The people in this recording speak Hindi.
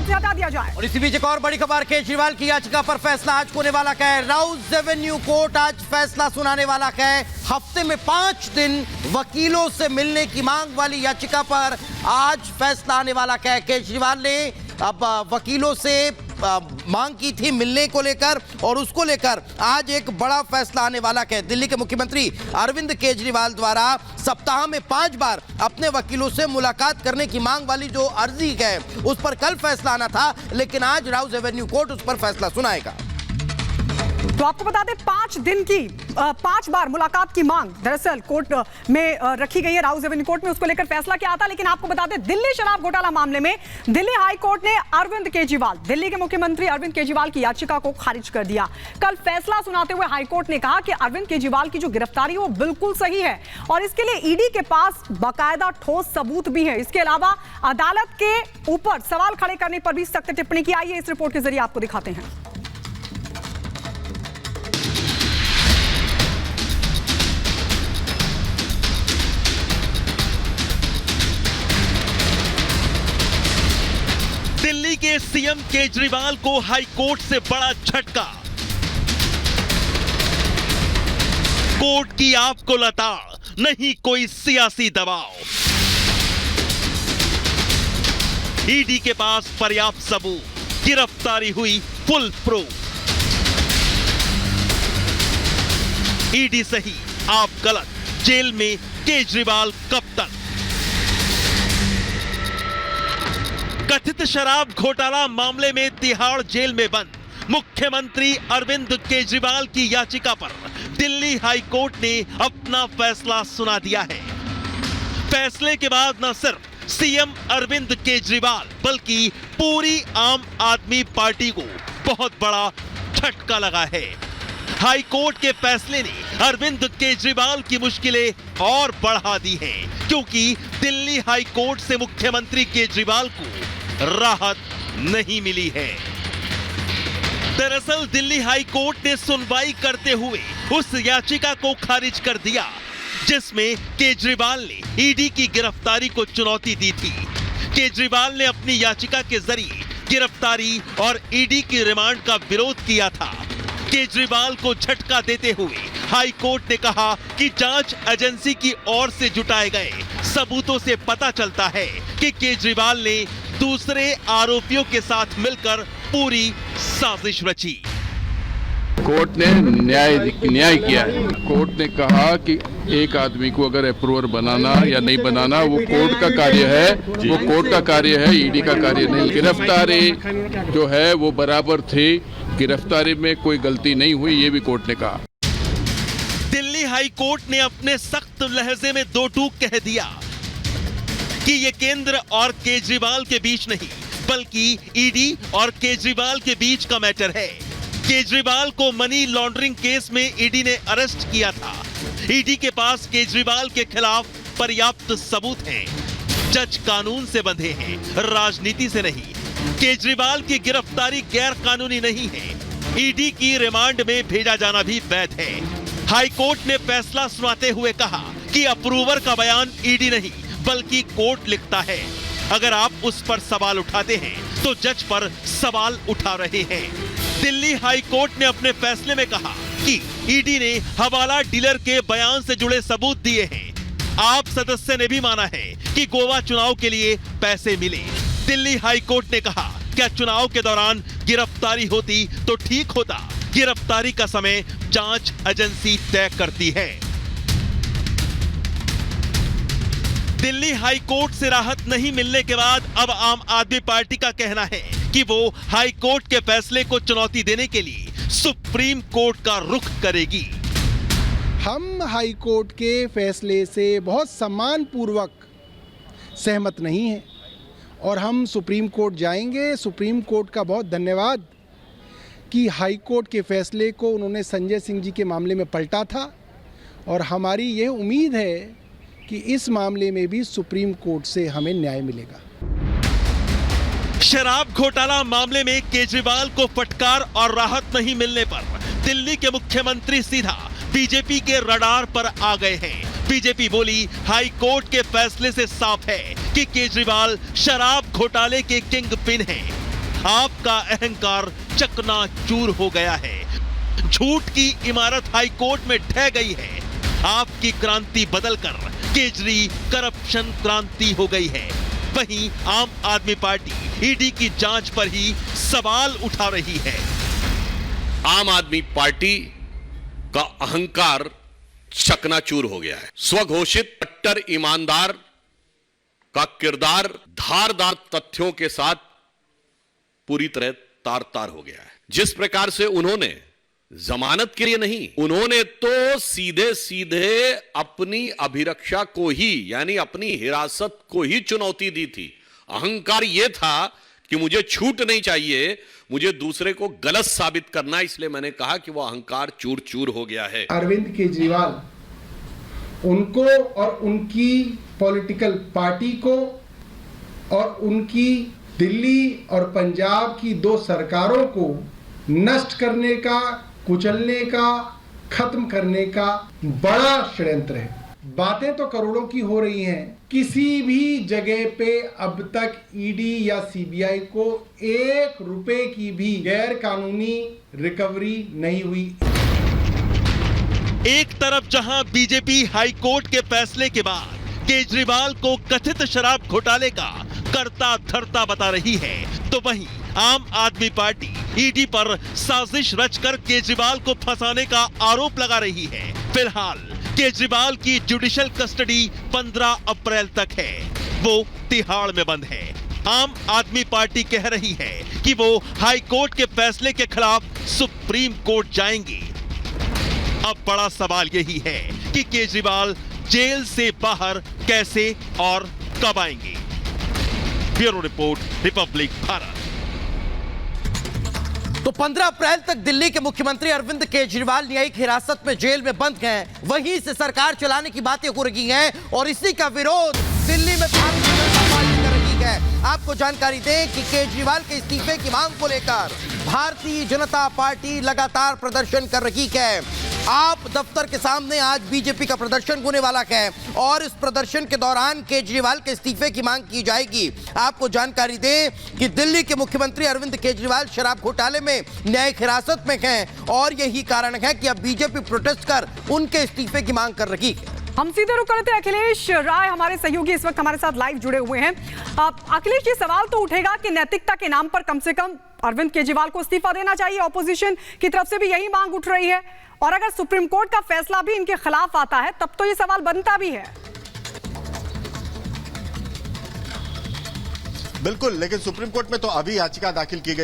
से हटा दिया जाए। और इसी बीच एक और बड़ी खबर, केजरीवाल की याचिका पर फैसला आज होने वाला है। राउज एवेन्यू कोर्ट आज फैसला सुनाने वाला है। हफ्ते में 5 दिन वकीलों से मिलने की मांग वाली याचिका पर आज फैसला आने वाला है। केजरीवाल ने अब वकीलों से मांग की थी मिलने को लेकर, और उसको लेकर आज एक बड़ा फैसला आने वाला है। दिल्ली के मुख्यमंत्री अरविंद केजरीवाल द्वारा सप्ताह में 5 बार अपने वकीलों से मुलाकात करने की मांग वाली जो अर्जी है उस पर कल फैसला आना था, लेकिन आज राउज एवेन्यू कोर्ट उस पर फैसला सुनाएगा। तो आपको बता दें 5 दिन की 5 बार मुलाकात की मांग दरअसल कोर्ट में रखी गई है, राउज एवेन्यू कोर्ट में। उसको लेकर फैसला क्या आता, लेकिन आपको बता दें दिल्ली शराब घोटाला मामले में दिल्ली हाई कोर्ट ने दिल्ली के मुख्यमंत्री अरविंद केजरीवाल की याचिका को खारिज कर दिया। कल फैसला सुनाते हुए हाई कोर्ट ने कहा कि अरविंद केजरीवाल की जो गिरफ्तारी है वो बिल्कुल सही है और इसके लिए ईडी के पास बाकायदा ठोस सबूत भी है। इसके अलावा अदालत के ऊपर सवाल खड़े करने पर भी सख्त टिप्पणी की। आइए इस रिपोर्ट के जरिए आपको दिखाते हैं। दिल्ली के सीएम केजरीवाल को हाई कोर्ट से बड़ा झटका। कोर्ट की आपको लताड़, नहीं कोई सियासी दबाव। ईडी के पास पर्याप्त सबूत, गिरफ्तारी हुई फुल प्रूफ। ईडी सही, आप गलत, जेल में केजरीवाल कब तक? कथित शराब घोटाला मामले में तिहाड़ जेल में बंद मुख्यमंत्री अरविंद केजरीवाल की याचिका पर दिल्ली हाई कोर्ट ने अपना फैसला सुना दिया है। फैसले के बाद न सिर्फ सीएम अरविंद केजरीवाल बल्कि पूरी आम आदमी पार्टी को बहुत बड़ा झटका लगा है। हाई कोर्ट के फैसले ने अरविंद केजरीवाल की मुश्किलें और बढ़ा दी हैं, क्योंकि दिल्ली हाई कोर्ट से मुख्यमंत्री केजरीवाल को राहत नहीं मिली है। दरअसल दिल्ली हाई कोर्ट ने सुनवाई करते हुए उस याचिका को खारिज कर दिया जिसमें केजरीवाल ने ईडी की गिरफ्तारी को चुनौती दी थी। केजरीवाल ने अपनी याचिका के जरिए गिरफ्तारी और ईडी की रिमांड का विरोध किया था। केजरीवाल को झटका देते हुए हाई कोर्ट ने कहा कि जांच एजेंसी की ओर से जुटाए गए सबूतों से पता चलता है कि केजरीवाल ने दूसरे आरोपियों के साथ मिलकर पूरी साजिश रची। कोर्ट ने न्याय किया है। कोर्ट ने कहा कि एक आदमी को अगर अप्रूवर बनाना या नहीं बनाना वो कोर्ट का कार्य है, वो कोर्ट का कार्य है, ईडी का कार्य नहीं। गिरफ्तारी जो है वो बराबर थी, गिरफ्तारी में कोई गलती नहीं हुई, ये भी कोर्ट ने कहा। दिल्ली हाई कोर्ट ने अपने सख्त लहजे में दो टूक कह दिया कि ये केंद्र और केजरीवाल के बीच नहीं बल्कि ईडी और केजरीवाल के बीच का मैटर है। केजरीवाल को मनी लॉन्ड्रिंग केस में ईडी ने अरेस्ट किया था। ईडी के पास केजरीवाल के खिलाफ पर्याप्त सबूत हैं। जज कानून से बंधे हैं, राजनीति से नहीं। केजरीवाल की गिरफ्तारी गैर कानूनी नहीं है। ईडी की रिमांड में भेजा जाना भी वैध है। हाई कोर्ट ने फैसला सुनाते हुए कहा कि अप्रूवर का बयान ईडी नहीं बल्कि कोर्ट लिखता है। अगर आप उस पर सवाल उठाते हैं तो जज पर सवाल उठा रहे हैं। दिल्ली हाई कोर्ट ने अपने फैसले में कहा कि ईडी ने हवाला डीलर के बयान से जुड़े सबूत दिए हैं। आप सदस्य ने भी माना है कि गोवा चुनाव के लिए पैसे मिले। दिल्ली हाई कोर्ट ने कहा क्या चुनाव के दौरान गिरफ्तारी होती तो ठीक होता। गिरफ्तारी का समय जांच एजेंसी तय करती है। दिल्ली हाई कोर्ट से राहत नहीं मिलने के बाद अब आम आदमी पार्टी का कहना है कि वो हाई कोर्ट के फैसले को चुनौती देने के लिए सुप्रीम कोर्ट का रुख करेगी। हम हाई कोर्ट के फैसले से बहुत सम्मानपूर्वक सहमत नहीं हैं और हम सुप्रीम कोर्ट जाएंगे। सुप्रीम कोर्ट का बहुत धन्यवाद कि हाई कोर्ट के फैसले को उन्होंने संजय सिंह जी के मामले में पलटा था और हमारी यह उम्मीद है कि इस मामले में भी सुप्रीम कोर्ट से हमें न्याय मिलेगा। शराब घोटाला मामले में केजरीवाल को फटकार और राहत नहीं मिलने पर दिल्ली के मुख्यमंत्री सीधा बीजेपी के रडार पर आ गए हैं। बीजेपी बोली हाई कोर्ट के फैसले से साफ है कि केजरीवाल शराब घोटाले के किंग पिन हैं। आपका अहंकार चकनाचूर हो गया है। झूठ की इमारत हाई कोर्ट में ढह गई है। आपकी क्रांति बदलकर केजरी करप्शन क्रांति हो गई है। वहीं आम आदमी पार्टी ईडी की जांच पर ही सवाल उठा रही है। आम आदमी पार्टी का अहंकार चकनाचूर हो गया है। स्वघोषित कट्टर ईमानदार का किरदार धारदार तथ्यों के साथ पूरी तरह तार-तार हो गया है। जिस प्रकार से उन्होंने जमानत के लिए नहीं, उन्होंने तो सीधे सीधे अपनी अभिरक्षा को ही, यानी अपनी हिरासत को ही चुनौती दी थी। अहंकार यह था कि मुझे छूट नहीं चाहिए, मुझे दूसरे को गलत साबित करना, इसलिए मैंने कहा कि वह अहंकार चूर चूर हो गया है। अरविंद केजरीवाल, उनको और उनकी पॉलिटिकल पार्टी को और उनकी दिल्ली और पंजाब की 2 सरकारों को नष्ट करने का, कुचलने का, खत्म करने का बड़ा षड्यंत्र है। बातें तो करोड़ों की हो रही हैं, किसी भी जगह पे अब तक ईडी या सीबीआई को 1 रुपए की भी गैर कानूनी रिकवरी नहीं हुई। एक तरफ जहां बीजेपी हाई कोर्ट के फैसले के बाद केजरीवाल को कथित शराब घोटाले का कर्ता धर्ता बता रही है, तो वहीं आम आदमी पार्टी ईडी पर साजिश रचकर केजरीवाल को फंसाने का आरोप लगा रही है। फिलहाल केजरीवाल की जुडिशियल कस्टडी 15 अप्रैल तक है। वो तिहाड़ में बंद है। आम आदमी पार्टी कह रही है कि वो हाई कोर्ट के फैसले के खिलाफ सुप्रीम कोर्ट जाएंगी। अब बड़ा सवाल यही है कि केजरीवाल जेल से बाहर कैसे और कब आएंगे। Bureau report, Republic Bharat. तो 15 अप्रैल तक दिल्ली के मुख्यमंत्री अरविंद केजरीवाल न्यायिक हिरासत में जेल में बंद हैं। वहीं से सरकार चलाने की बातें हो रही हैं और इसी का विरोध दिल्ली में भारतीय जनता पार्टी कर रही है। आपको जानकारी दें कि केजरीवाल के इस्तीफे की मांग को लेकर भारतीय जनता पार्टी लगातार प्रदर्शन कर रही है। आप दफ्तर के सामने आज बीजेपी का प्रदर्शन होने वाला है और इस प्रदर्शन के दौरान केजरीवाल के इस्तीफे की मांग की जाएगी। आपको जानकारी दें कि दिल्ली के मुख्यमंत्री अरविंद केजरीवाल शराब घोटाले में न्यायिक हिरासत में हैं और यही कारण है कि अब बीजेपी प्रोटेस्ट कर उनके इस्तीफे की मांग कर रही है। हम सीधे रुक करते हैं। अखिलेश राय हमारे सहयोगी इस वक्त हमारे साथ लाइव जुड़े हुए हैं। अखिलेश जी, सवाल तो उठेगा कि नैतिकता के नाम पर कम से कम अरविंद केजरीवाल को इस्तीफा देना चाहिए। ऑपोजिशन की तरफ से भी यही मांग उठ रही है और अगर सुप्रीम कोर्ट का फैसला भी इनके खिलाफ आता है तब तो ये सवाल बनता भी है। बिल्कुल, लेकिन सुप्रीम कोर्ट में तो अभी याचिका दाखिल की गई